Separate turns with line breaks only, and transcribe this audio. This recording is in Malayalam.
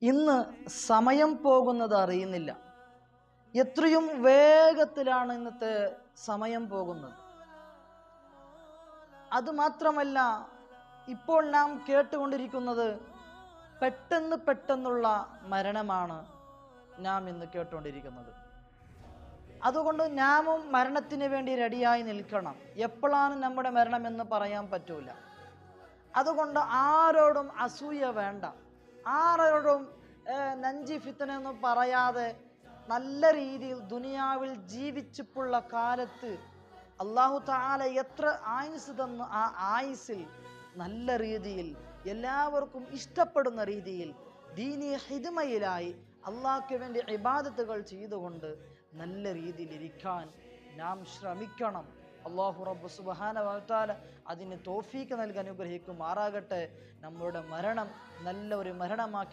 ഇന്ന് സമയം പോകുന്നത് അറിയുന്നില്ല. എത്രയും വേഗത്തിലാണ് ഇന്നത്തെ സമയം പോകുന്നത്. അതുമാത്രമല്ല, ഇപ്പോൾ നാം കേട്ടുകൊണ്ടിരിക്കുന്നത് പെട്ടെന്നുള്ള മരണമാണ് നാം ഇന്ന് കേട്ടുകൊണ്ടിരിക്കുന്നത്. അതുകൊണ്ട് നാമും മരണത്തിന് വേണ്ടി റെഡിയായി നിൽക്കണം. എപ്പോഴാണ് നമ്മുടെ മരണമെന്ന് പറയാൻ പറ്റൂല. അതുകൊണ്ട് ആരോടും അസൂയ വേണ്ട, ആരോടും നഞ്ചി ഫിത്തനെന്ന് പറയാതെ നല്ല രീതിയിൽ ദുനിയാവിൽ ജീവിച്ചിട്ടുള്ള കാലത്ത് അല്ലാഹു തആല എത്ര ആയുസ് തന്നു, ആ ആയുസിൽ നല്ല രീതിയിൽ എല്ലാവർക്കും ഇഷ്ടപ്പെടുന്ന രീതിയിൽ ദീനി ഹിദ്മയിലായി അള്ളാഹ്ക്ക് വേണ്ടി ഇബാദത്തുകൾ ചെയ്തുകൊണ്ട് നല്ല രീതിയിൽ ഇരിക്കാൻ നാം ശ്രമിക്കണം. അല്ലാഹു റബ്ബ് സുബ്ഹാനഹു വ തആല അതിന് തൗഫീഖ് നൽകി അനുഗ്രഹിക്കുമാറാകട്ടെ. നമ്മുടെ മരണം നല്ല ഒരു മരണമാക്കി